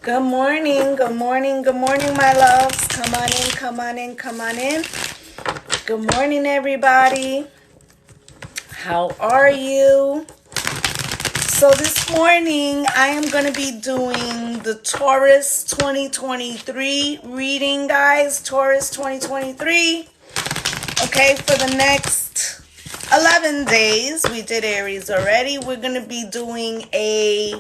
Good morning, good morning, good morning, my loves. Come on in, come on in, come on in. Good morning, everybody. How are you? So this morning, I am going to be doing the Taurus 2023 reading, guys. Taurus 2023. Okay, for the next 11 days. We did Aries already. We're going to be doing a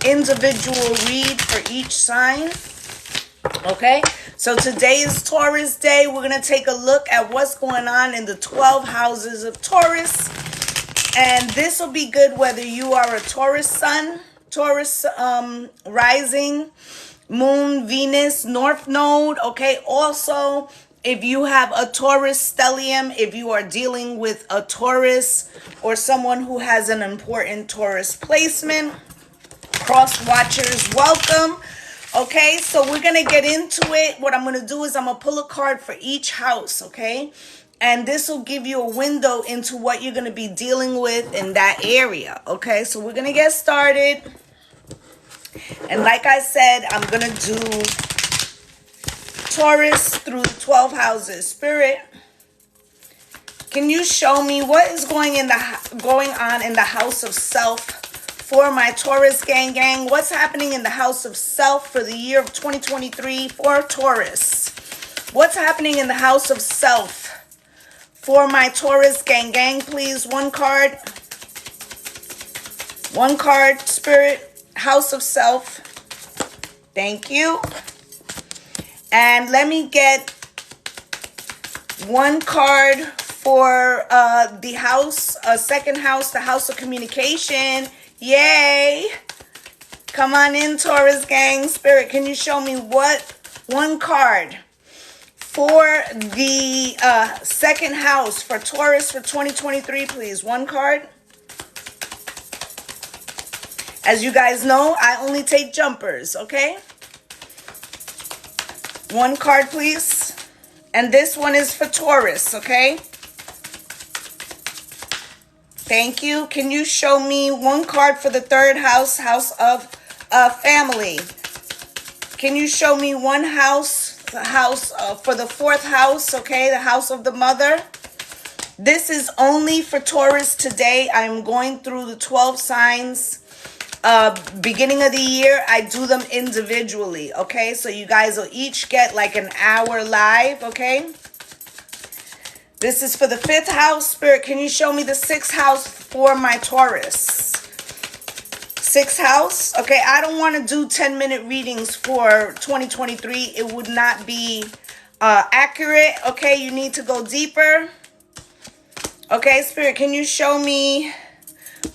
individual read for each sign. Okay, so today is Taurus day. We're going to take a look at what's going on in the 12 houses of Taurus. And this will be good whether you are a Taurus sun, Taurus rising, moon, Venus, North Node. Okay, also if you have a Taurus stellium, if you are dealing with a Taurus or someone who has an important Taurus placement, cross watchers, welcome. Okay, so we're going to get into it. What I'm going to do is I'm going to pull a card for each house, okay? And this will give you a window into what you're going to be dealing with in that area, okay? So we're going to get started. And like I said, I'm going to do Taurus through 12 houses. Spirit, can you show me what is going on in the house of self for my Taurus gang? What's happening in the house of self for the year of 2023 for Taurus? What's happening in the house of self for my Taurus gang, please? One card, Spirit, house of self. Thank you. And let me get one card for the house, second house, the house of communication. Yay! Come on in, Taurus gang. Spirit, can you show me one card for the second house for Taurus for 2023, please? One card. As you guys know, I only take jumpers, okay? One card, please. And this one is for Taurus, okay? Thank you. Can you show me one card for the third house, house of family? Can you show me one house, the house for the fourth house, okay? The house of the mother. This is only for Taurus today. I'm going through the 12 signs. Beginning of the year, I do them individually, okay? So you guys will each get like an hour live, okay? This is for the fifth house. Spirit, can you show me the sixth house for my Taurus? Sixth house. Okay, I don't want to do 10-minute readings for 2023. It would not be accurate. Okay, you need to go deeper. Okay, Spirit, can you show me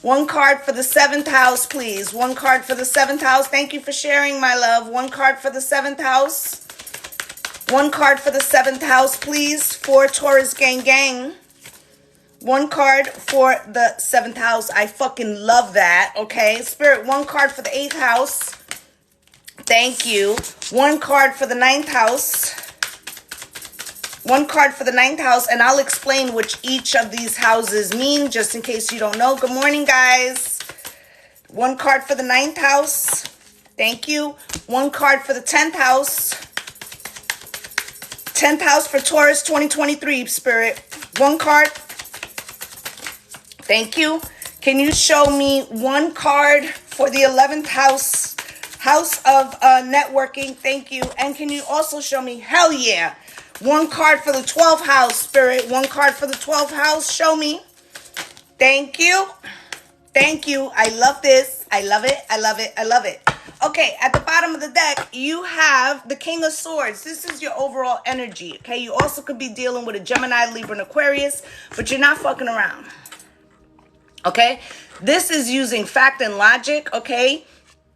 one card for the seventh house, please? One card for the seventh house. Thank you for sharing, my love. One card for the seventh house. One card for the seventh house, please, for Taurus gang. One card for the seventh house. I fucking love that, okay? Spirit, one card for the eighth house. Thank you. One card for the ninth house. One card for the ninth house, and I'll explain which each of these houses mean, just in case you don't know. Good morning, guys. One card for the ninth house. Thank you. One card for the 10th house. 10th house for Taurus 2023, Spirit. One card. Thank you. Can you show me one card for the 11th house, house of networking? Thank you. And can you also show me, hell yeah, one card for the 12th house, Spirit. One card for the 12th house. Show me. Thank you. Thank you. I love this. I love it. I love it. I love it. Okay, at the bottom of the deck, you have the King of Swords. This is your overall energy, okay? You also could be dealing with a Gemini, Libra, and Aquarius, but you're not fucking around, okay? This is using fact and logic, okay?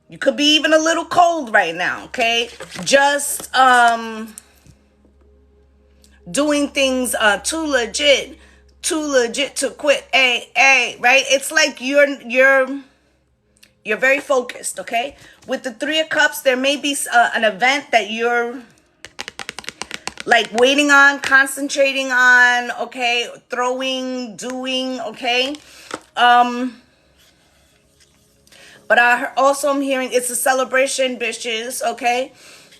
You could be even a little cold right now, okay? Just doing things too legit to quit, right? It's like you're very focused, okay? With the Three of Cups, there may be an event that you're like waiting on, concentrating on, okay? Doing, okay? But I also am hearing it's a celebration, bitches, okay?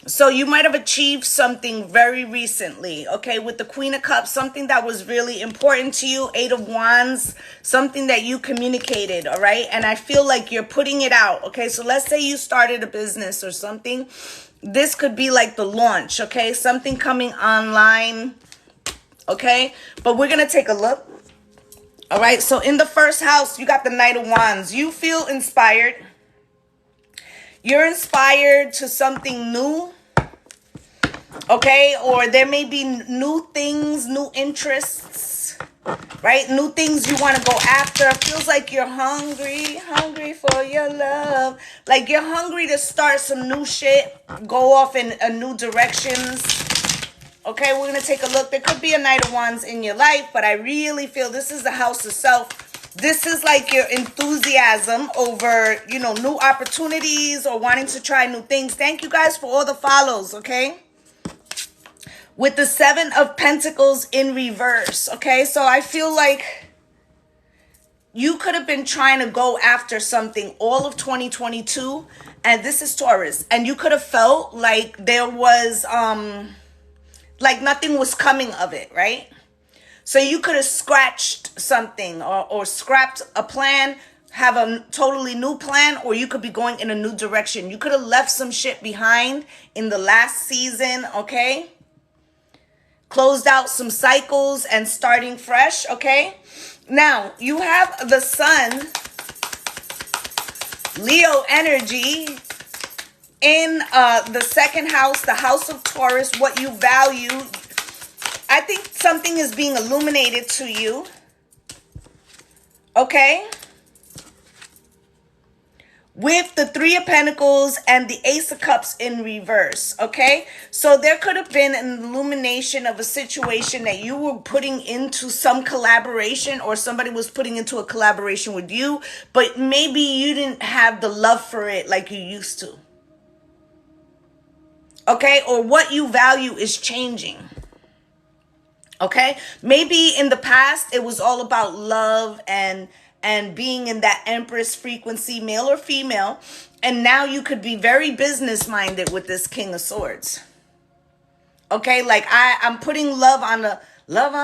So you might have achieved something very recently, okay? With the Queen of Cups, something that was really important to you. Eight of Wands, something that you communicated, all right? And I feel like you're putting it out, okay? So let's say you started a business or something. This could be like the launch, okay? Something coming online, okay? But we're going to take a look. All right, so in the first house, you got the Knight of Wands. You feel inspired. You're inspired to something new, okay? Or there may be new things, new interests, right? New things you want to go after. Feels like you're hungry for your love. Like you're hungry to start some new shit, go off in a new directions. Okay, we're going to take a look. There could be a Knight of Wands in your life, but I really feel this is the house of self. This is like your enthusiasm over, you know, new opportunities or wanting to try new things. Thank you guys for all the follows, okay? With the Seven of Pentacles in reverse, okay? So I feel like you could have been trying to go after something all of 2022, and this is Taurus. And you could have felt like there was, like nothing was coming of it, right? So you could have scratched something or scrapped a plan, have a totally new plan, or you could be going in a new direction. You could have left some shit behind in the last season, okay? Closed out some cycles and starting fresh, okay? Now, you have the Sun, Leo energy, in the second house, the house of Taurus, what you value. I think something is being illuminated to you. Okay? With the Three of Pentacles and the Ace of Cups in reverse. Okay? So there could have been an illumination of a situation that you were putting into some collaboration, or somebody was putting into a collaboration with you, but maybe you didn't have the love for it like you used to. Okay, or what you value is changing. Okay, maybe in the past it was all about love and being in that Empress frequency, male or female, and now you could be very business minded with this King of Swords. Okay, like I'm putting love on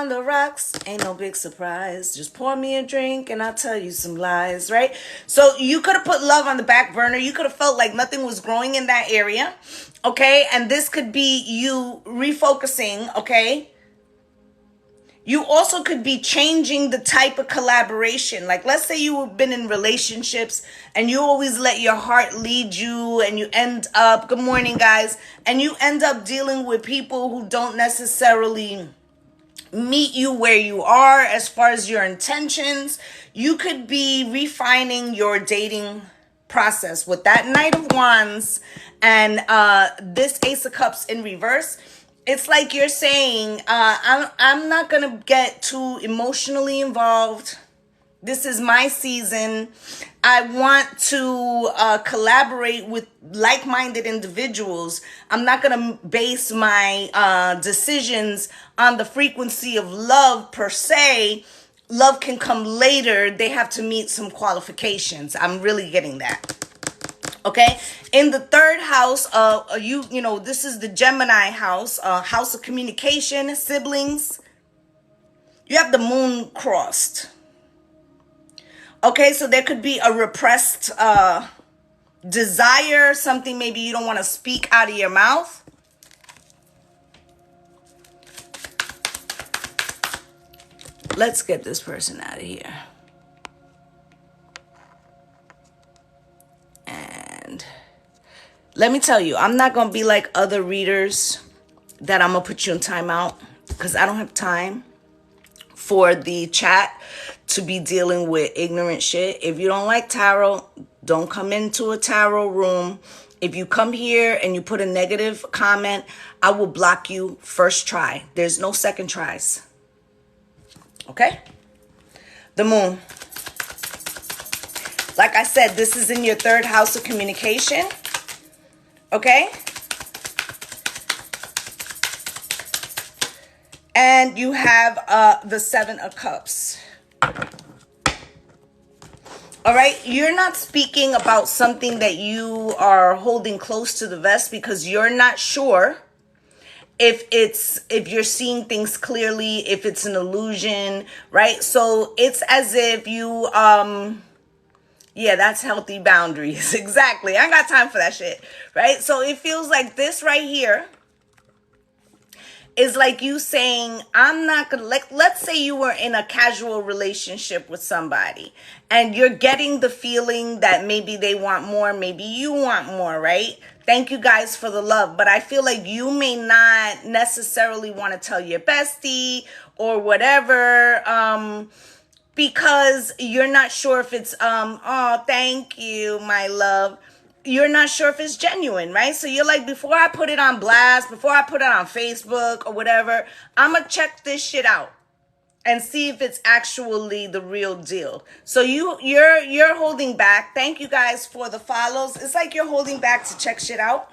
the rocks. Ain't no big surprise. Just pour me a drink and I'll tell you some lies, right? So you could have put love on the back burner. You could have felt like nothing was growing in that area. Okay, and this could be you refocusing, okay? You also could be changing the type of collaboration. Like, let's say you've been in relationships and you always let your heart lead you, and you end up, good morning, guys, and you end up dealing with people who don't necessarily meet you where you are as far as your intentions. You could be refining your dating process with that Knight of Wands and this Ace of Cups in reverse. It's like you're saying, I'm not going to get too emotionally involved. This is my season. I want to collaborate with like-minded individuals. I'm not going to base my decisions on the frequency of love per se. Love can come later. They have to meet some qualifications. I'm really getting that. Okay, in the third house, you know, this is the Gemini house, house of communication, siblings. You have the moon crossed. Okay, so there could be a repressed desire, something maybe you don't want to speak out of your mouth. Let's get this person out of here. And let me tell you, I'm not going to be like other readers that I'm going to put you in timeout, because I don't have time for the chat to be dealing with ignorant shit. If you don't like tarot, don't come into a tarot room. If you come here and you put a negative comment, I will block you first try. There's no second tries. Okay? The moon. Like I said, this is in your third house of communication. Okay? And you have the Seven of Cups. All right, you're not speaking about something that you are holding close to the vest because you're not sure if you're seeing things clearly, if it's an illusion, right? So it's as if you yeah, that's healthy boundaries. Exactly. I ain't got time for that shit, right? So it feels like this right here is like you saying, I'm not gonna, like, let's say you were in a casual relationship with somebody and you're getting the feeling that maybe they want more, maybe you want more, right? Thank you guys for the love, but I feel like you may not necessarily want to tell your bestie or whatever, because you're not sure if it's, oh, thank you, my love. You're not sure if it's genuine, right? So you're like, before I put it on blast, before I put it on Facebook or whatever, I'm gonna check this shit out and see if it's actually the real deal. So you're holding back. Thank you guys for the follows. It's like you're holding back to check shit out.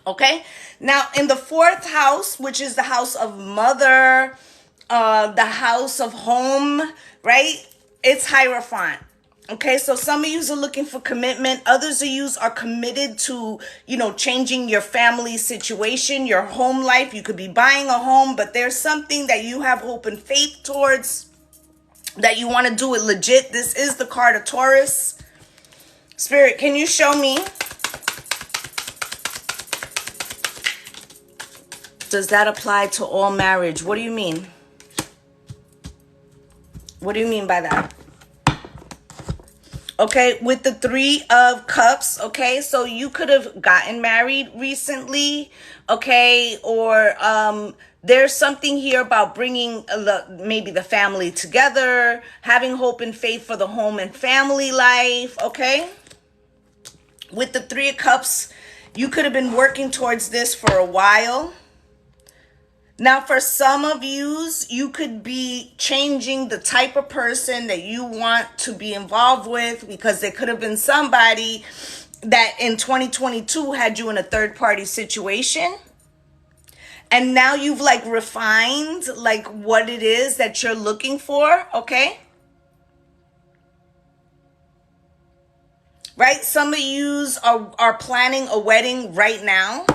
Okay? Now in the fourth house, which is the house of mother, the house of home, right? It's Hierophant. Okay, so some of you are looking for commitment. Others of you are committed to, changing your family situation, your home life. You could be buying a home, but there's something that you have hope and faith towards, that you want to do it legit. This is the card of Taurus. Spirit, can you show me? Does that apply to all marriage? What do you mean? What do you mean by that? Okay, with the Three of Cups, okay, so you could have gotten married recently, okay, or there's something here about bringing maybe the family together, having hope and faith for the home and family life, okay? With the Three of Cups, you could have been working towards this for a while. Now, for some of yous, you could be changing the type of person that you want to be involved with, because there could have been somebody that in 2022 had you in a third party situation. And now you've refined what it is that you're looking for, okay? Right? Some of yous are planning a wedding right now.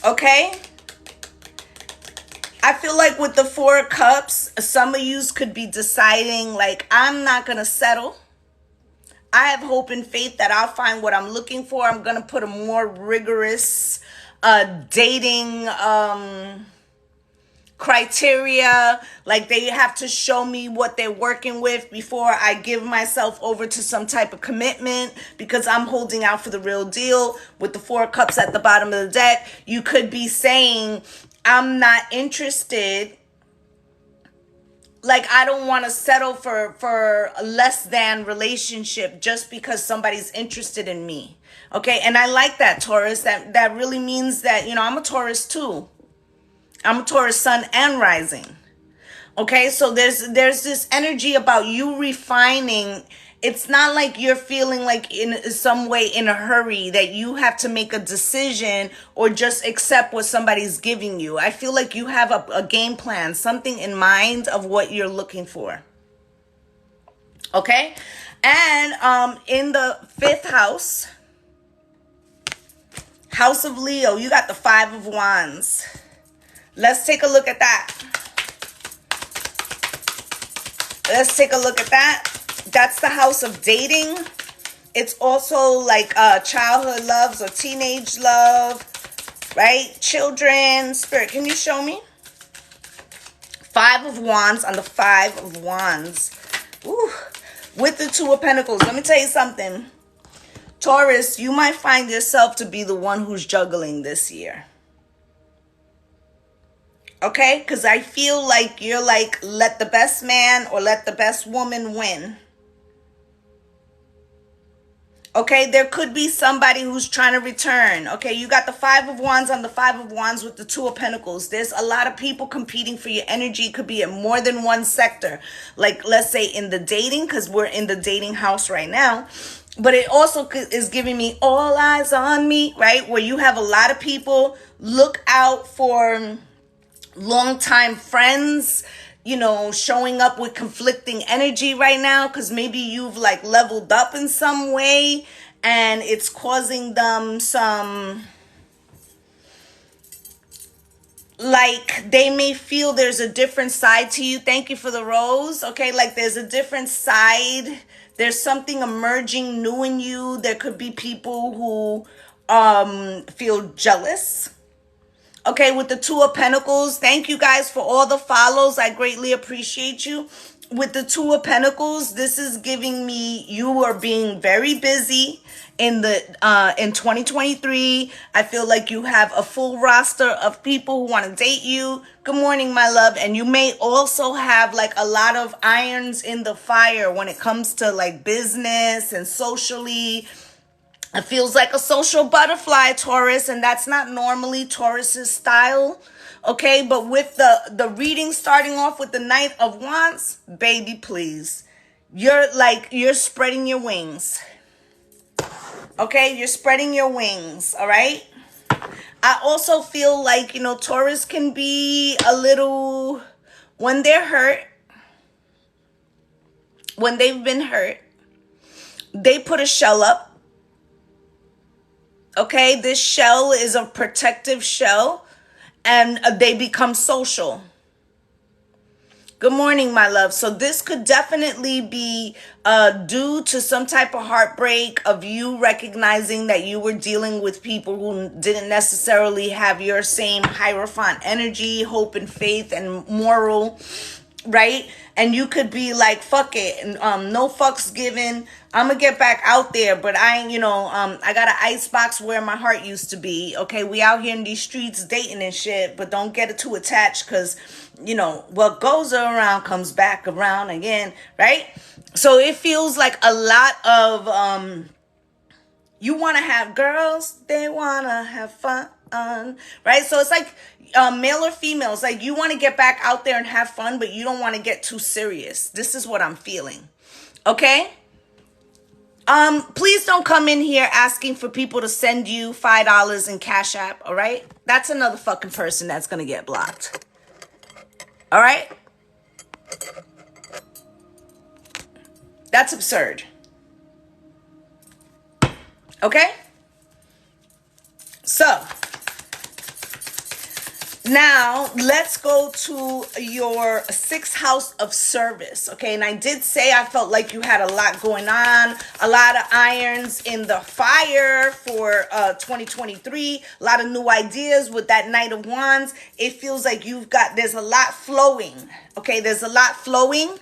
Okay, I feel like with the Four of Cups, some of yous could be deciding I'm not going to settle. I have hope and faith that I'll find what I'm looking for. I'm going to put a more rigorous dating criteria. They have to show me what they're working with before I give myself over to some type of commitment, because I'm holding out for the real deal. With the Four of Cups at the bottom of the deck, you could be saying, I'm not interested. I don't want to settle for a less than relationship just because somebody's interested in me. Okay, and I like that, Taurus. That really means that, I'm a Taurus too. I'm a Taurus sun and rising. Okay, so there's this energy about you refining. It's not like you're feeling in some way in a hurry that you have to make a decision or just accept what somebody's giving you. I feel like you have a game plan, something in mind of what you're looking for. Okay, and in the fifth house, house of Leo, you got the Five of Wands. Let's take a look at that. Let's take a look at that. That's the house of dating. It's also childhood loves or teenage love, right? Children. Spirit, can you show me? Five of Wands on the Five of Wands. Ooh. With the Two of Pentacles. Let me tell you something. Taurus, you might find yourself to be the one who's juggling this year. Okay, because I feel like you're let the best man or let the best woman win. Okay, there could be somebody who's trying to return. Okay, you got the Five of Wands on the Five of Wands with the Two of Pentacles. There's a lot of people competing for your energy. It could be in more than one sector. Let's say in the dating, because we're in the dating house right now. But it also is giving me all eyes on me, right? Where you have a lot of people. Look out for longtime friends you know, showing up with conflicting energy right now, because maybe you've like leveled up in some way and it's causing them some, like, they may feel there's a different side to you. Thank you for the rose. Okay, like there's a different side. There's something emerging new in you. There could be people who feel jealous. Okay, with the Two of Pentacles, thank you guys for all the follows. I greatly appreciate you. With the Two of Pentacles, this is giving me you are being very busy in 2023. I feel like you have a full roster of people who want to date you. Good morning, my love. And you may also have like a lot of irons in the fire when it comes to like business and socially. It feels like a social butterfly, Taurus, and that's not normally Taurus's style. Okay, but with the reading starting off with the Knight of Wands, baby, please. You're spreading your wings. Okay, you're spreading your wings, all right? I also feel like, you know, Taurus can be a little, when they're hurt, when they've been hurt, they put a shell up. Okay, this shell is a protective shell, and they become social. Good morning, my love. So this could definitely be due to some type of heartbreak of you recognizing that you were dealing with people who didn't necessarily have your same Hierophant energy, hope and faith and moral, right? And you could be like, fuck it, no fucks given. I'm gonna get back out there, but I ain't, I got an icebox where my heart used to be. Okay, we out here in these streets dating and shit, but don't get it too attached, because, you know, what goes around comes back around again, right? So it feels like a lot of, you want to have girls, they want to have fun, right? So it's like male or female. It's like you want to get back out there and have fun, but you don't want to get too serious. This is what I'm feeling. Okay? Please don't come in here asking for people to send you $5 in Cash App, all right? That's another fucking person that's going to get blocked. All right? That's absurd. Okay? So, now let's go to your 6th house of service. Okay, and I did say I felt like you had a lot going on, a lot of irons in the fire for 2023, a lot of new ideas with that Knight of Wands. It feels like there's a lot flowing. Okay, there's a lot flowing.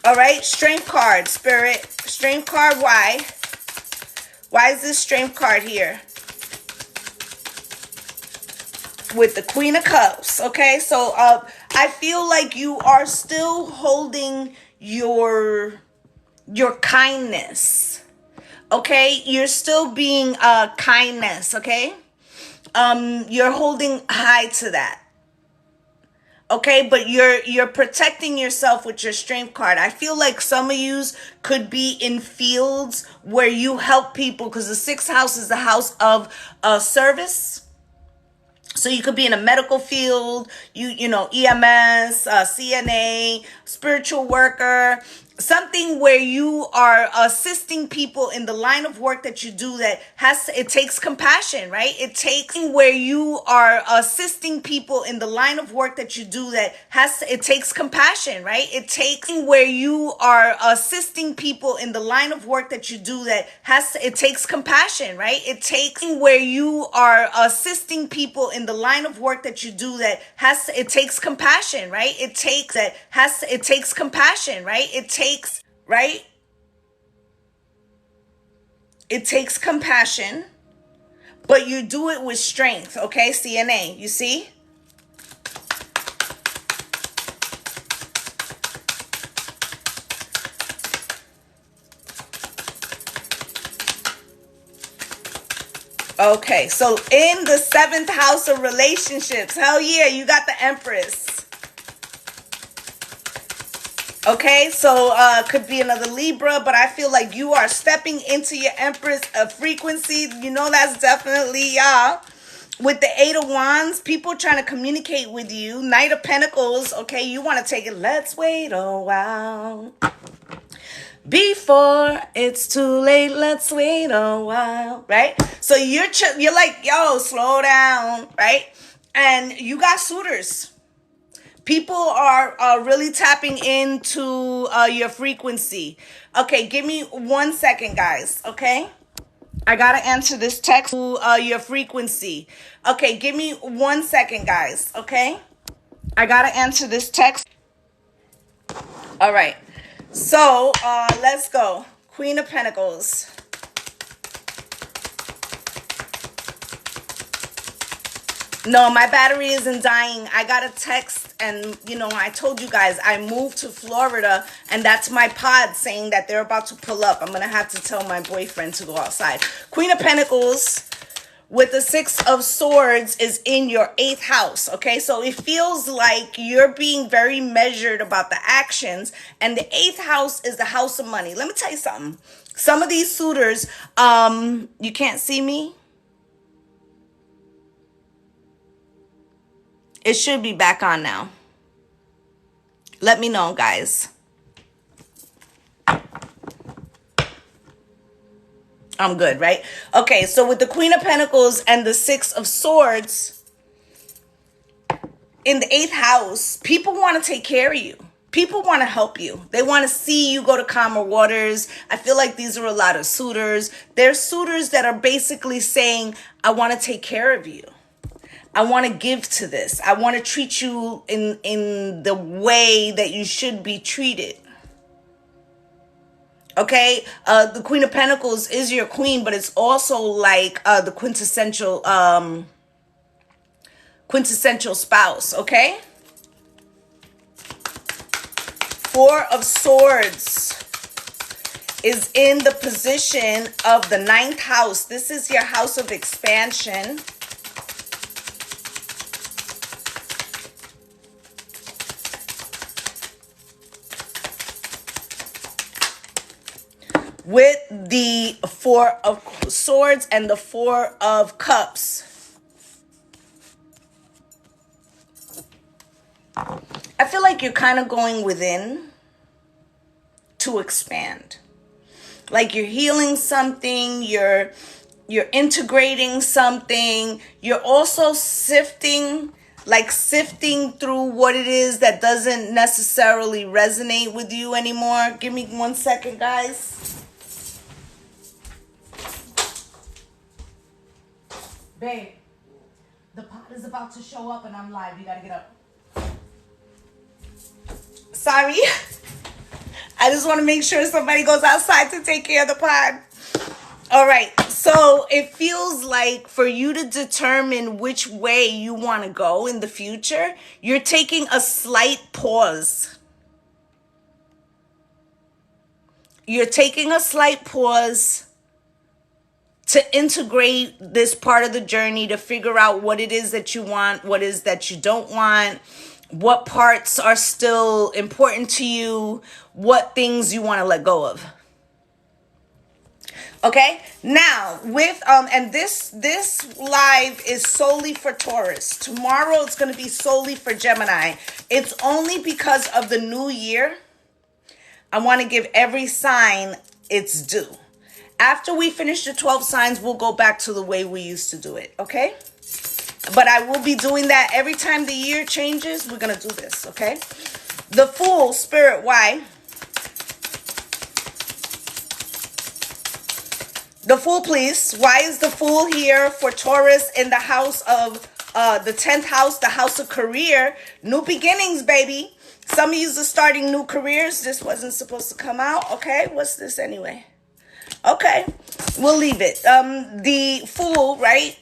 All right, Strength card, Spirit. Strength card, why? Why is this Strength card here? With the Queen of Cups, okay? So I feel like you are still holding your kindness, okay? You're still being kindness, okay? You're holding high to that. Okay, but you're protecting yourself with your Strength card. I feel like some of yous could be in fields where you help people, because the 6th house is the house of service. So you could be in a medical field, you know, EMS, CNA, spiritual worker, something where you are assisting people in the line of work that you do that it takes compassion, right? It takes where you are assisting people in the line of work that you do that it takes compassion, right? It takes where you are assisting people in the line of work that you do that it takes compassion, right? It takes where you are assisting people in the line of work that you do that it takes compassion, right? It takes compassion, right? Right? It takes compassion, but you do it with strength, okay? CNA, you see? Okay, so in the 7th house of relationships, hell yeah, you got the Empress. Okay, so could be another Libra, but I feel like you are stepping into your Empress frequency. You know that's definitely y'all. With the Eight of Wands, people trying to communicate with you. Knight of Pentacles, okay, you want to take it. Let's wait a while. Before it's too late, let's wait a while, right? So you're like, yo, slow down, right? And you got suitors. People are really tapping into your frequency. Okay, give me 1 second, guys, okay? I gotta answer this text to your frequency. Okay, give me 1 second, guys, okay? I gotta answer this text. All right. So, let's go. Queen of Pentacles. No, my battery isn't dying. I got a text and, I told you guys I moved to Florida and that's my pod saying that they're about to pull up. I'm going to have to tell my boyfriend to go outside. Queen of Pentacles with the Six of Swords is in your 8th house, okay? So it feels like you're being very measured about the actions, and the 8th house is the house of money. Let me tell you something. Some of these suitors, you can't see me. It should be back on now. Let me know, guys. I'm good, right? Okay, so with the Queen of Pentacles and the Six of Swords in the 8th house, people want to take care of you. People want to help you. They want to see you go to calmer waters. I feel like these are a lot of suitors. There's suitors that are basically saying, I want to take care of you. I want to give to this. I want to treat you in the way that you should be treated. Okay, the Queen of Pentacles is your queen, but it's also like the quintessential spouse, okay? Four of Swords is in the position of the 9th house. This is your house of expansion. With the Four of Swords and the Four of Cups. I feel like you're kind of going within to expand. Like you're healing something, you're integrating something, you're also sifting through what it is that doesn't necessarily resonate with you anymore. Give me 1 second, guys. Babe, the pot is about to show up and I'm live. You gotta get up. Sorry. I just want to make sure somebody goes outside to take care of the pod. All right. So it feels like for you to determine which way you want to go in the future, you're taking a slight pause. You're taking a slight pause to integrate this part of the journey, to figure out what it is that you want, what is that you don't want, what parts are still important to you, what things you want to let go of. Okay, now with and this live is solely for Taurus. Tomorrow it's going to be solely for Gemini. It's only because of the new year. I want to give every sign its due. After we finish the 12 signs, we'll go back to the way we used to do it, okay? But I will be doing that every time the year changes. We're going to do this, okay? The Fool, Spirit, why? The Fool, please. Why is the Fool here for Taurus in the house of the 10th house, the house of career? New beginnings, baby. Some of you are starting new careers. This wasn't supposed to come out, okay? What's this anyway? Okay, we'll leave it. The Fool, right?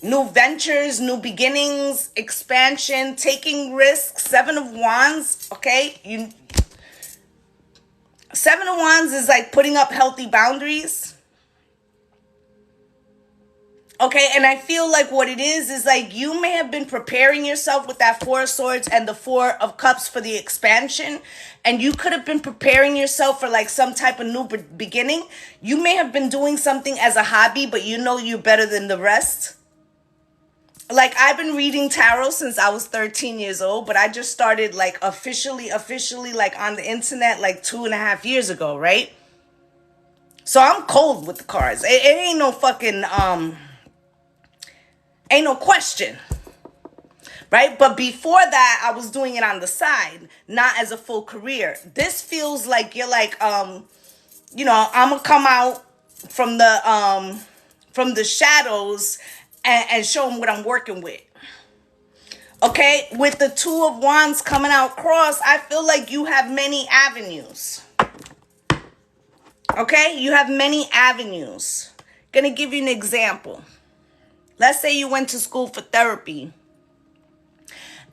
New ventures, new beginnings, expansion, taking risks. 7 of Wands, okay? 7 of Wands is like putting up healthy boundaries. Okay, and I feel like what it is like you may have been preparing yourself with that 4 of Swords and the 4 of Cups for the expansion. And you could have been preparing yourself for like some type of new beginning. You may have been doing something as a hobby, but you know you're better than the rest. like I've been reading tarot since I was 13 years old, but I just started like officially like on the internet like 2.5 years ago, right? So I'm cold with the cards. It ain't no fucking ain't no question, right? But before that, I was doing it on the side, not as a full career. This feels like you're like you know, I'm gonna come out from the shadows and show them what I'm working with. Okay, with the Two of Wands coming out cross, I feel like you have many avenues. Okay, you have many avenues. Gonna give you an example. Let's say you went to school for therapy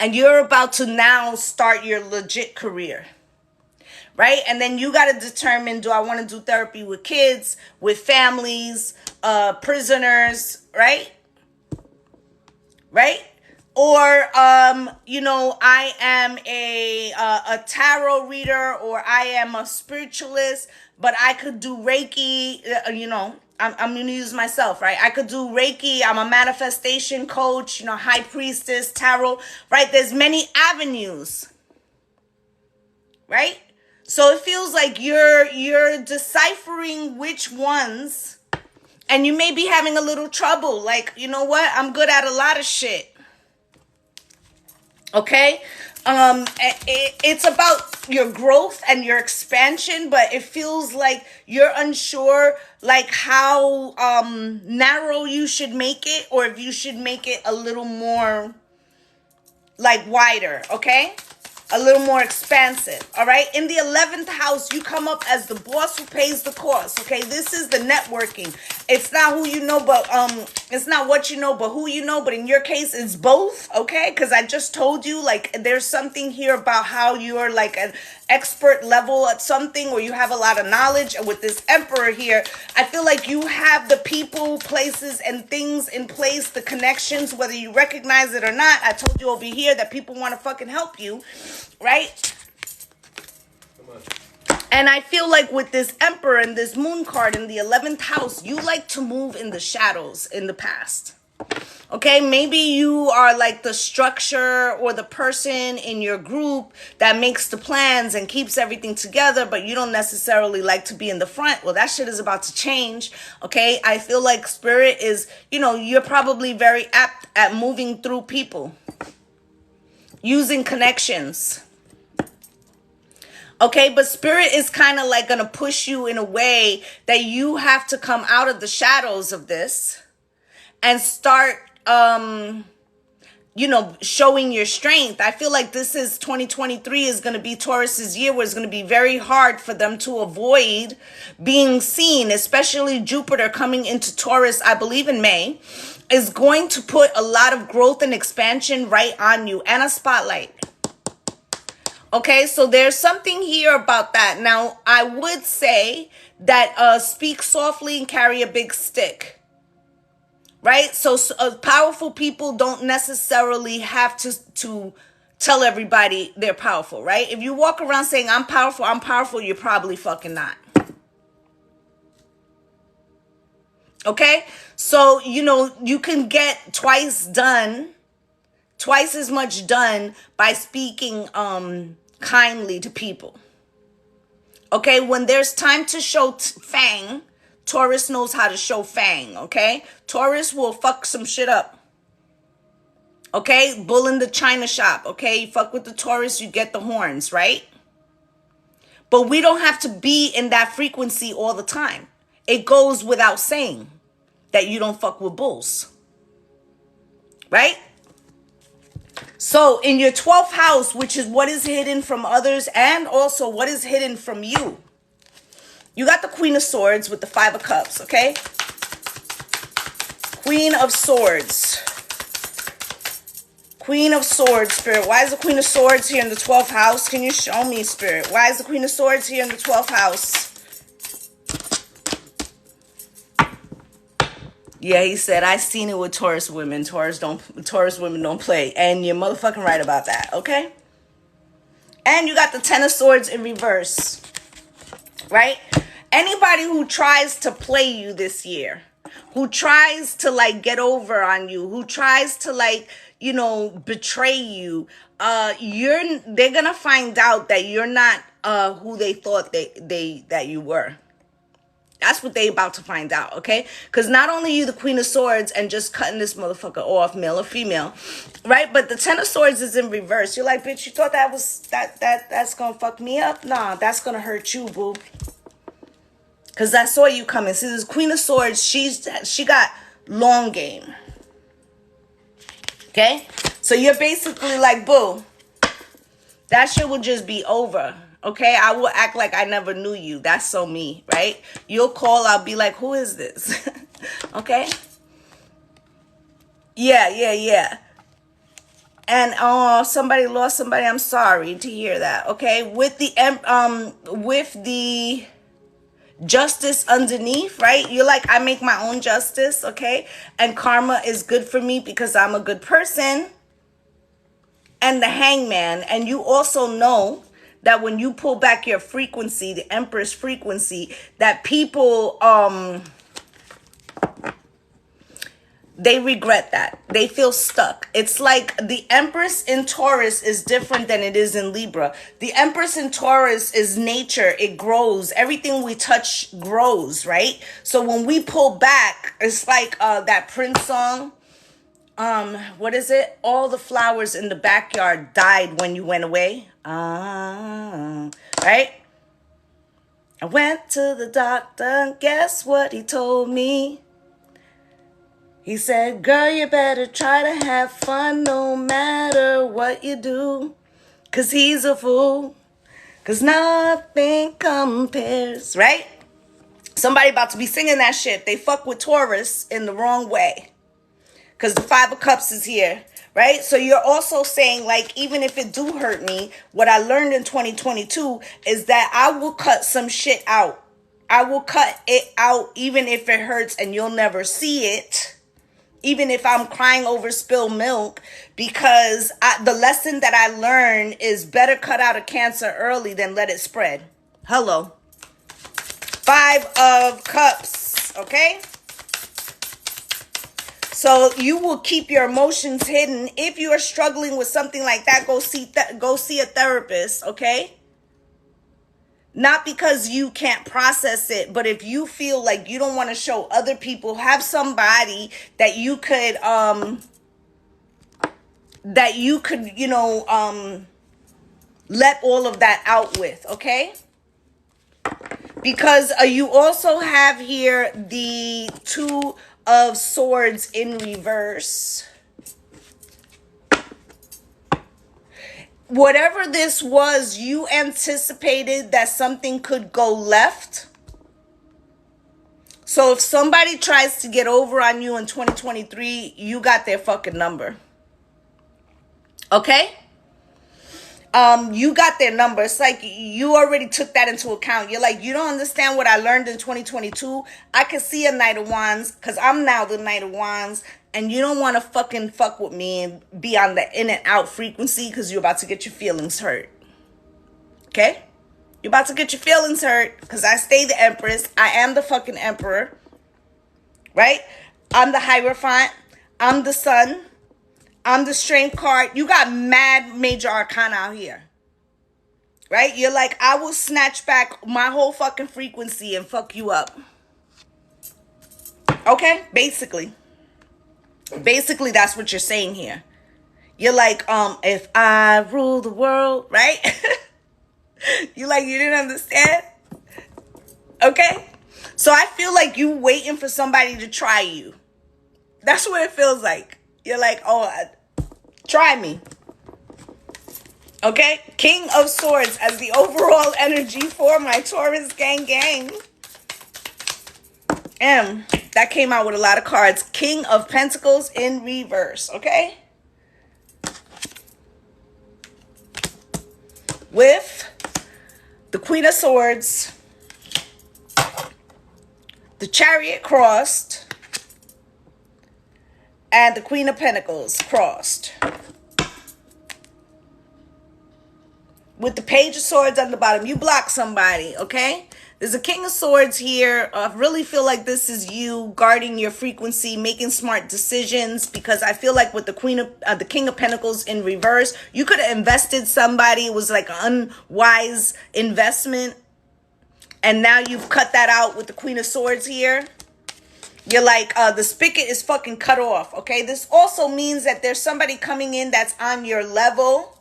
and you're about to now start your legit career, right? And then you got to determine, do I want to do therapy with kids, with families, prisoners, right? Right? Or, you know, I am a tarot reader, or I am a spiritualist, but I could do Reiki, you know, I'm going to use myself, right? I could do Reiki. I'm a manifestation coach, you know, high priestess, tarot, right? There's many avenues, right? So it feels like you're deciphering which ones, and you may be having a little trouble. Like, you know what? I'm good at a lot of shit. Okay, it's about your growth and your expansion, but it feels like you're unsure, like how narrow you should make it, or if you should make it a little more like wider. Okay, a little more expansive. All right, in the 11th house, you come up as the boss who pays the cost. Okay, this is the networking. It's not who you know, but it's not what you know, but who you know. But in your case, it's both. Okay, because I just told you, like, there's something here about how you're like an expert level at something, or you have a lot of knowledge. And with this Emperor here, I feel like you have the people, places, and things in place, the connections, whether you recognize it or not. I told you over here that people want to fucking help you, right? And I feel like with this Emperor and this Moon card in the 11th house, you like to move in the shadows in the past. Okay, maybe you are like the structure or the person in your group that makes the plans and keeps everything together, but you don't necessarily like to be in the front. Well, that shit is about to change. Okay, I feel like Spirit is, you know, you're probably very apt at moving through people, using connections. Okay, but Spirit is kind of like going to push you in a way that you have to come out of the shadows of this and start, you know, showing your strength. I feel like this is 2023 is going to be Taurus's year, where it's going to be very hard for them to avoid being seen, especially Jupiter coming into Taurus, I believe in May, is going to put a lot of growth and expansion right on you, and a spotlight. Okay, so there's something here about that. Now, I would say that speak softly and carry a big stick. Right? So powerful people don't necessarily have to tell everybody they're powerful, right? If you walk around saying, I'm powerful, you're probably fucking not. Okay? So, you know, you can get twice as much done by speaking kindly to people. Okay, when there's time to show fang, Taurus knows how to show fang. Okay, Taurus will fuck some shit up. Okay, bull in the china shop. Okay, you fuck with the Taurus, you get the horns, right? But we don't have to be in that frequency all the time. It goes without saying that you don't fuck with bulls, right? So in your 12th house, which is what is hidden from others and also what is hidden from you, you got the Queen of Swords with the Five of Cups, okay? Queen of Swords. Queen of Swords, Spirit. Why is the Queen of Swords here in the 12th house? Can you show me, Spirit? Why is the Queen of Swords here in the 12th house? Yeah, he said, I seen it with Taurus women. Taurus women don't play. And you're motherfucking right about that, okay? And you got the Ten of Swords in reverse, right? Anybody who tries to play you this year, who tries to like get over on you, who tries to like, you know, betray you, they're gonna find out that you're not who they thought that you were. That's what they about to find out, okay? Because not only are you the Queen of Swords and just cutting this motherfucker off, male or female, right? But the Ten of Swords is in reverse. You're like, bitch, you thought that was that's gonna fuck me up? Nah, that's gonna hurt you, boo. Because I saw you coming. See, this Queen of Swords, she got long game. Okay? So you're basically like, boo, that shit will just be over. Okay? I will act like I never knew you. That's so me, right? You'll call, I'll be like, who is this? Okay? Yeah. And somebody lost somebody. I'm sorry to hear that. Okay? With the justice underneath, right? You're like, I make my own justice, okay? And karma is good for me because I'm a good person. And the Hangman. And you also know that when you pull back your frequency, the Empress frequency, that people, they regret that. They feel stuck. It's like the Empress in Taurus is different than it is in Libra. The Empress in Taurus is nature. It grows. Everything we touch grows, right? So when we pull back, it's like that Prince song. What is it? All the flowers in the backyard died when you went away. Right? I went to the doctor, and guess what he told me? He said, girl, you better try to have fun no matter what you do. 'Cause he's a fool. 'Cause nothing compares, right? Somebody about to be singing that shit. They fuck with Taurus in the wrong way. 'Cause the Five of Cups is here, right? So you're also saying, like, even if it do hurt me, what I learned in 2022 is that I will cut some shit out. I will cut it out even if it hurts and you'll never see it. Even if I'm crying over spilled milk, because the lesson that I learned is better cut out a cancer early than let it spread. Hello. Five of Cups, okay? So you will keep your emotions hidden. If you are struggling with something like that, go see a therapist, okay? Not because you can't process it, but if you feel like you don't want to show other people, have somebody that you could, let all of that out with, okay? Because you also have here the Two of Swords in reverse. Whatever this was, you anticipated that something could go left. So if somebody tries to get over on you in 2023, you got their fucking number. Okay? You got their number. It's like you already took that into account. You're like, you don't understand what I learned in 2022. I can see a Knight of Wands because I'm now the Knight of Wands. And you don't want to fucking fuck with me and be on the in and out frequency because you're about to get your feelings hurt. Okay? You're about to get your feelings hurt because I stay the Empress. I am the fucking Emperor. Right? I'm the Hierophant. I'm the Sun. I'm the Strength card. You got mad major arcana out here. Right? You're like, I will snatch back my whole fucking frequency and fuck you up. Okay? Basically, that's what you're saying here. You're like, if I rule the world, right? You like, you didn't understand? Okay? So I feel like you waiting for somebody to try you. That's what it feels like. You're like, oh, try me. Okay? King of Swords as the overall energy for my Taurus gang. That came out with a lot of cards. King of Pentacles in reverse, okay? With the Queen of Swords, the Chariot crossed, and the Queen of Pentacles crossed. With the Page of Swords on the bottom, you block somebody, okay? There's a King of Swords here. I really feel like this is you guarding your frequency, making smart decisions, because I feel like with the the King of Pentacles in reverse, you could have invested somebody. It was like an unwise investment. And now you've cut that out with the Queen of Swords here. You're like, the spigot is fucking cut off, okay? This also means that there's somebody coming in that's on your level.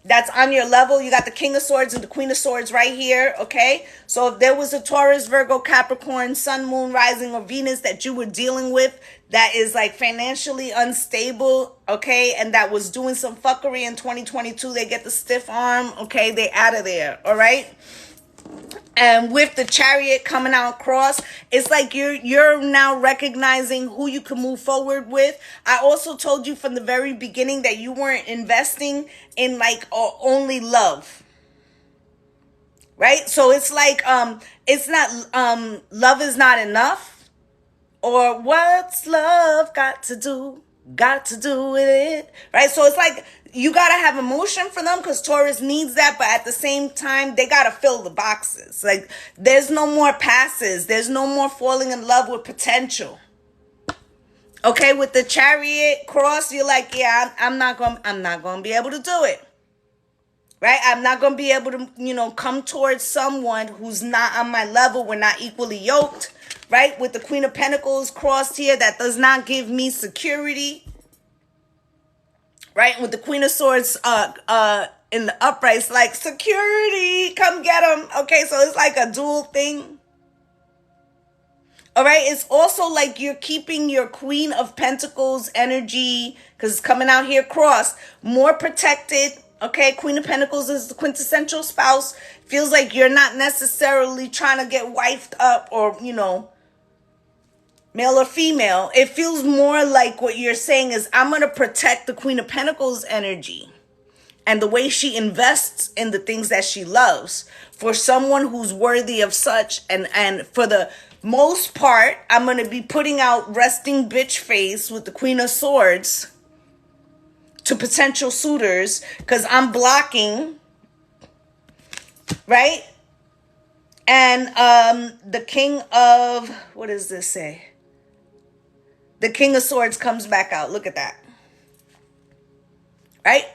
That's on your level. You got the King of Swords and the Queen of Swords right here, okay? So if there was a Taurus, Virgo, Capricorn, Sun, Moon, Rising, or Venus that you were dealing with that is like financially unstable, okay, and that was doing some fuckery in 2022, they get the stiff arm, okay? They out of there, all right? And with the Chariot coming out across, it's like you're now recognizing who you can move forward with. I also told you from the very beginning that you weren't investing in like only love. Right? So it's like it's not love is not enough, or what's love got to do with it, right? So it's like you gotta have emotion for them because Taurus needs that, but at the same time they gotta fill the boxes. Like there's no more passes, there's no more falling in love with potential. Okay, with the Chariot cross, you're like, yeah, I'm not gonna be able to do it. Right? I'm not gonna be able to, come towards someone who's not on my level. We're not equally yoked. Right? With the Queen of Pentacles crossed here, that does not give me security. Right? With the Queen of Swords in the upright, it's like, security, come get them. Okay, so it's like a dual thing. All right, it's also like you're keeping your Queen of Pentacles energy, because it's coming out here crossed, more protected. Okay, Queen of Pentacles is the quintessential spouse. Feels like you're not necessarily trying to get wifed up or, male or female. It feels more like what you're saying is, I'm going to protect the Queen of Pentacles energy and the way she invests in the things that she loves for someone who's worthy of such. And for the most part, I'm going to be putting out resting bitch face with the Queen of Swords to potential suitors because I'm blocking, right? And the King of, what does this say? The King of Swords comes back out. Look at that. Right?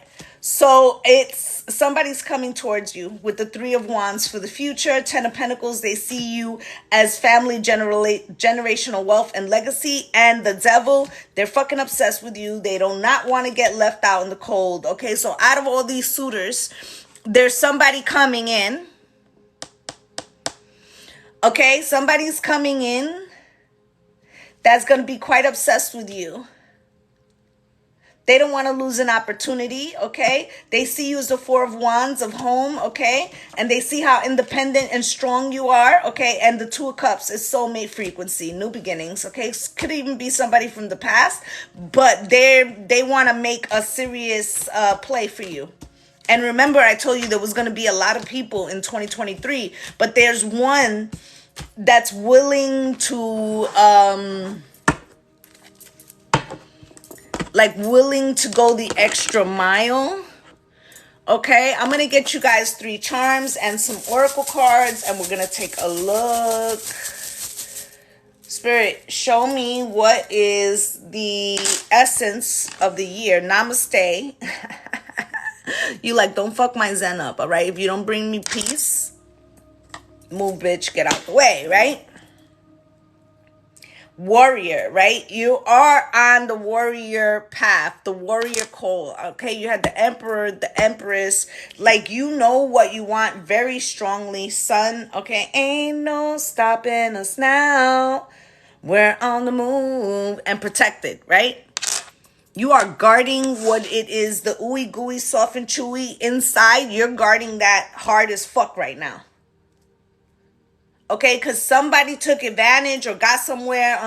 So it's somebody's coming towards you with the Three of Wands for the future. 10 of Pentacles, they see you as family, generational wealth and legacy. And the Devil, they're fucking obsessed with you. They do not want to get left out in the cold. Okay, so out of all these suitors, there's somebody coming in. Okay, somebody's coming in that's going to be quite obsessed with you. They don't want to lose an opportunity, okay? They see you as the Four of Wands of home, okay? And they see how independent and strong you are, okay? And the Two of Cups is soulmate frequency, new beginnings, okay? Could even be somebody from the past, but they want to make a serious play for you. And remember, I told you there was going to be a lot of people in 2023, but there's one that's willing to willing to go the extra mile. Okay, I'm gonna get you guys 3 charms and some oracle cards, and we're gonna take a look. Spirit, show me what is the essence of the year. Namaste. You like, don't fuck my zen up, all right? If you don't bring me peace, move, bitch, get out the way, right? Warrior, right? You are on the warrior path, the warrior call, okay? You had the Emperor, the Empress, like you know what you want very strongly, Sun, okay? Ain't no stopping us now. We're on the move and protected, right? You are guarding what it is, the ooey gooey, soft and chewy inside. You're guarding that hard as fuck right now. Okay, because somebody took advantage or got somewhere.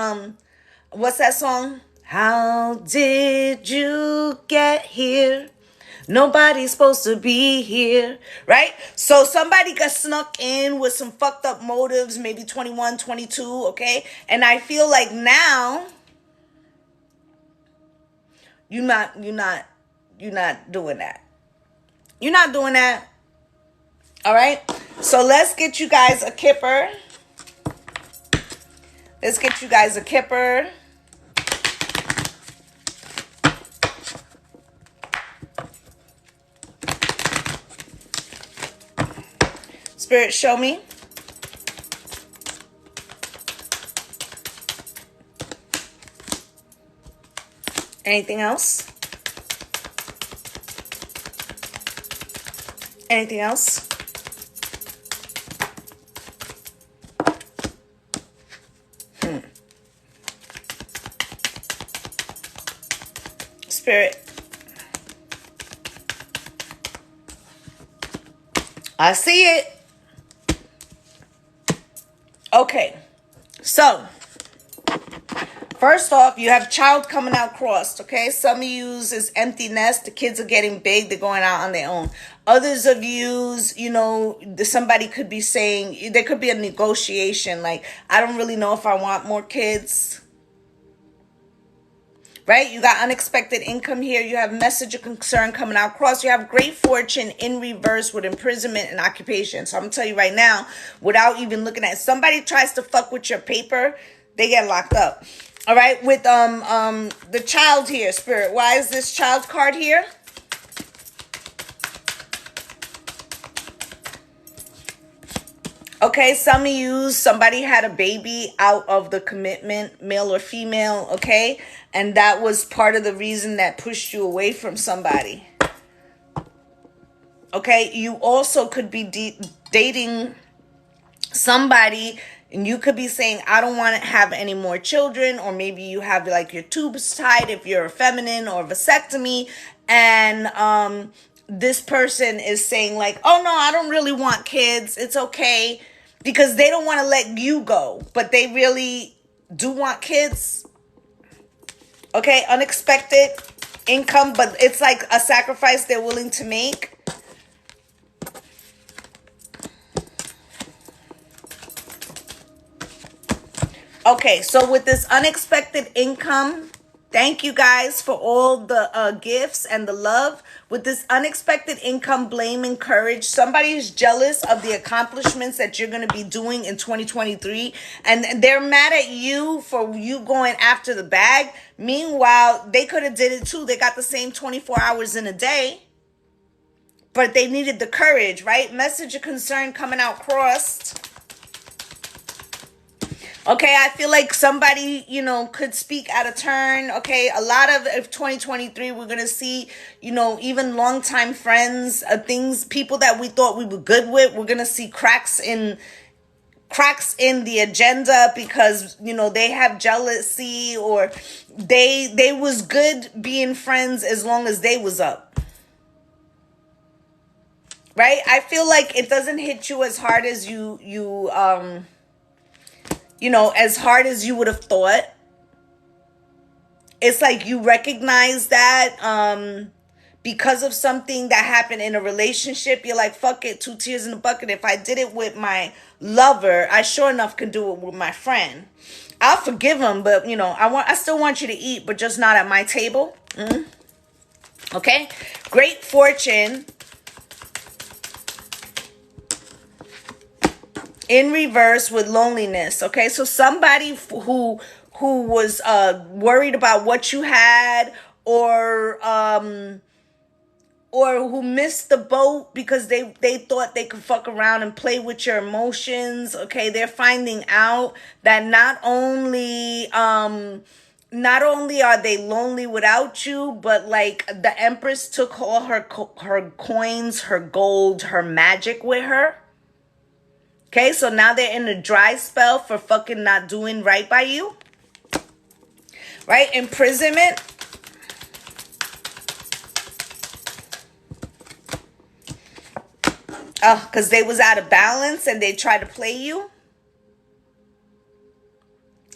What's that song? How did you get here? Nobody's supposed to be here, right? So somebody got snuck in with some fucked up motives, maybe 21, 22, okay? And I feel like now you're not doing that. You're not doing that. All right? So let's get you guys a kipper. Let's get you guys a kipper. Spirit, show me. Anything else? Anything else? Spirit. I see it. Okay. So, first off, you have child coming out crossed, okay? Some of yous is empty nest. The kids are getting big. They're going out on their own. Others of yous, you know, somebody could be saying, there could be a negotiation. Like, I don't really know if I want more kids. Right? You got unexpected income here. You have message of concern coming out cross. You have great fortune in reverse with imprisonment and occupation. So I'm going to tell you right now, without even looking at it, somebody tries to fuck with your paper, they get locked up. All right? With the child here, Spirit. Why is this child card here? Okay, some of you, somebody had a baby out of the commitment, male or female, okay? And that was part of the reason that pushed you away from somebody. Okay, you also could be dating somebody, and you could be saying, I don't want to have any more children, or maybe you have like your tubes tied if you're a feminine, or vasectomy, and this person is saying like, oh no, I don't really want kids, it's okay, because they don't want to let you go, but they really do want kids. Okay, unexpected income, but it's like a sacrifice they're willing to make. Okay, so with this unexpected income, thank you guys for all the gifts and the love. With this unexpected income, blame and courage, somebody is jealous of the accomplishments that you're going to be doing in 2023. And they're mad at you for you going after the bag. Meanwhile, they could have did it too. They got the same 24 hours in a day. But they needed the courage, right? Message of concern coming out crossed. Okay, I feel like somebody, you know, could speak out of turn. Okay, a lot of 2023, we're going to see, you know, even longtime friends, people that we thought we were good with, we're going to see cracks in the agenda because, you know, they have jealousy, or they was good being friends as long as they was up. Right? I feel like it doesn't hit you as hard as as hard as you would have thought. It's like you recognize that because of something that happened in a relationship, you're like, fuck it, 2 tears in a bucket. If I did it with my lover, I sure enough could do it with my friend. I'll forgive him, but, you know, I still want you to eat, but just not at my table. Okay? Great fortune in reverse with loneliness. Okay, so somebody who was worried about what you had, or who missed the boat because they thought they could fuck around and play with your emotions. Okay, they're finding out that not only are they lonely without you, but like the Empress took all her coins, her gold, her magic with her. Okay, so now they're in a dry spell for fucking not doing right by you. Right? Imprisonment. Because they was out of balance and they tried to play you.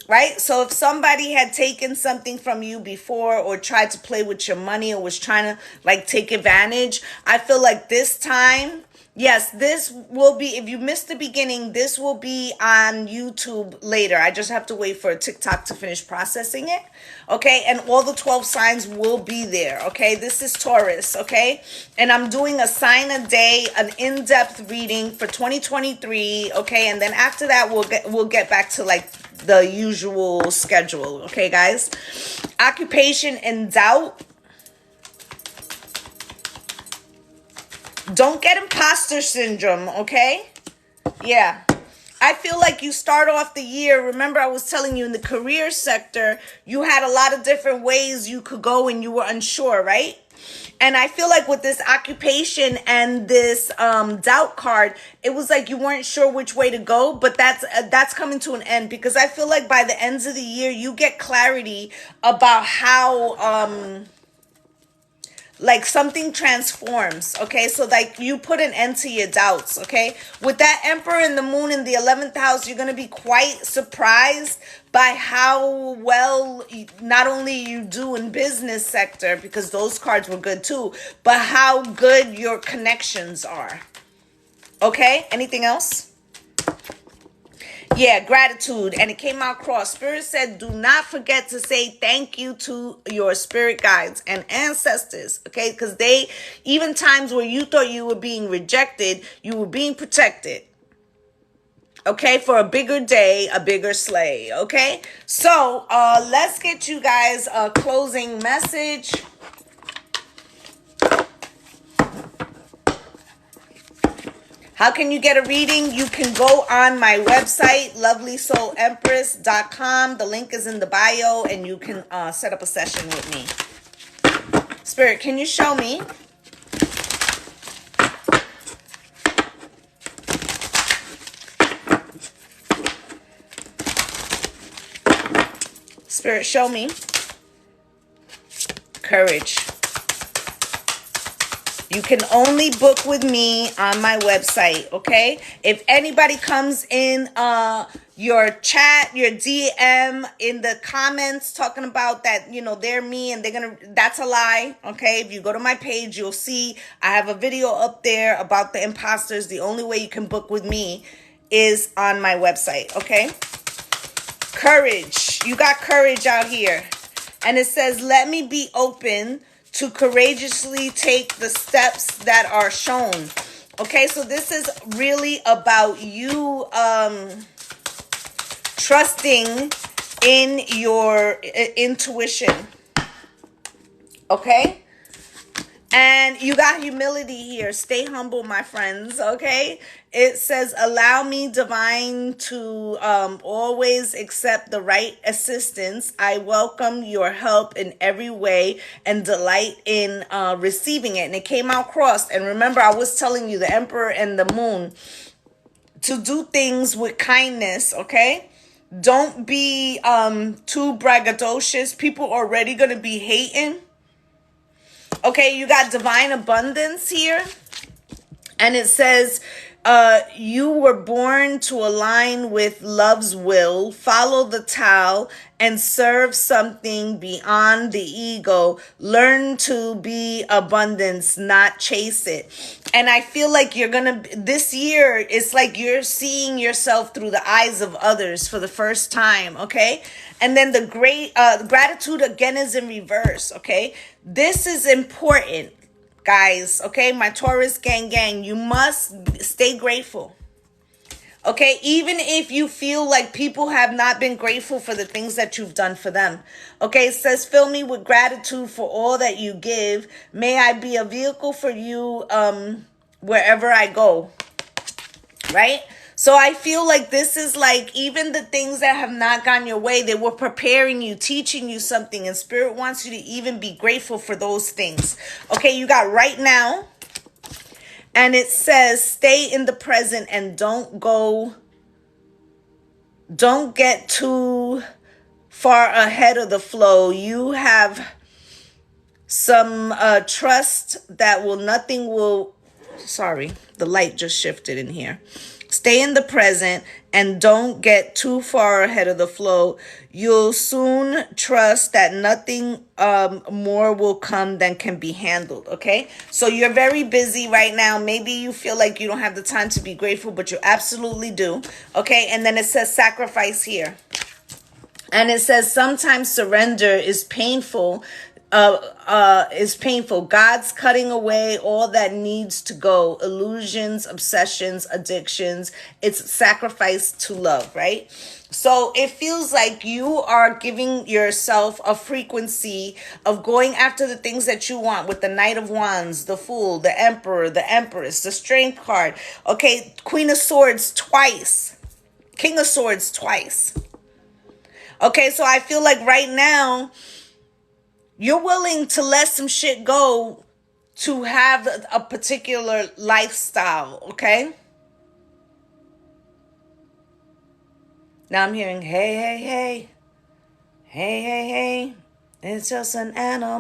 Right? So if somebody had taken something from you before, or tried to play with your money, or was trying to like take advantage, I feel like this time Yes, this will be, if you missed the beginning, this will be on YouTube later. I just have to wait for TikTok to finish processing it. Okay, and all the 12 signs will be there. Okay, this is Taurus. Okay, and I'm doing a sign a day, an in-depth reading for 2023. Okay, and then after that, we'll get back to like the usual schedule. Okay, guys. Occupation and doubt. Don't get imposter syndrome, okay? Yeah. I feel like you start off the year, remember I was telling you in the career sector, you had a lot of different ways you could go and you were unsure, right? And I feel like with this occupation and this doubt card, it was like you weren't sure which way to go, but that's coming to an end, because I feel like by the ends of the year, you get clarity about how like something transforms. Okay, so like you put an end to your doubts. Okay, with that Emperor and the Moon in the 11th house, you're going to be quite surprised by how well not only you do in business sector, because those cards were good too, but how good your connections are. Okay, anything else? Yeah, gratitude. And it came out cross. Spirit said, do not forget to say thank you to your spirit guides and ancestors. Okay, because they, even times where you thought you were being rejected, you were being protected. Okay, for a bigger day, a bigger sleigh. Okay, so let's get you guys a closing message. How can you get a reading? You can go on my website, lovelysoulempress.com. The link is in the bio, and you can set up a session with me. Spirit, can you show me? Spirit, show me. Courage. You can only book with me on my website, okay? If anybody comes in your chat, your DM, in the comments talking about that, you know, they're me and that's a lie, okay? If you go to my page, you'll see I have a video up there about the imposters. The only way you can book with me is on my website, okay? Courage. You got courage out here. And it says, let me be open to courageously take the steps that are shown. Okay, so this is really about you trusting in your intuition. Okay? And you got humility here. Stay humble, my friends, okay? It says, allow me, divine, to always accept the right assistance. I welcome your help in every way and delight in receiving it. And it came out crossed. And remember, I was telling you, the Emperor and the Moon, to do things with kindness, okay? Don't be too braggadocious. People are already going to be hating. Okay, you got divine abundance here. And it says, you were born to align with love's will, follow the Tao, and serve something beyond the ego. Learn to be abundance, not chase it. And I feel like this year, it's like you're seeing yourself through the eyes of others for the first time, okay? And then the great gratitude again is in reverse, okay? This is important, guys, okay? My Taurus gang, you must stay grateful. Okay, even if you feel like people have not been grateful for the things that you've done for them. Okay, it says, fill me with gratitude for all that you give. May I be a vehicle for you wherever I go. Right? So I feel like this is like even the things that have not gone your way, they were preparing you, teaching you something. And Spirit wants you to even be grateful for those things. Okay, you got right now. And it says, stay in the present and don't get too far ahead of the flow. You have some trust that nothing will Sorry, the light just shifted in here. Stay in the present and don't get too far ahead of the flow. You'll soon trust that nothing more will come than can be handled, okay? So you're very busy right now. Maybe you feel like you don't have the time to be grateful, but you absolutely do, okay? And then it says sacrifice here. And it says sometimes surrender is painful. Is painful. God's cutting away all that needs to go. Illusions, obsessions, addictions. It's sacrifice to love, right? So it feels like you are giving yourself a frequency of going after the things that you want with the Knight of Wands, the Fool, the Emperor, the Empress, the Strength card. Okay, Queen of Swords twice. King of Swords twice. Okay, so I feel like right now, you're willing to let some shit go to have a particular lifestyle, okay? Now I'm hearing, hey, hey, hey. Hey, hey, hey. It's just an animal.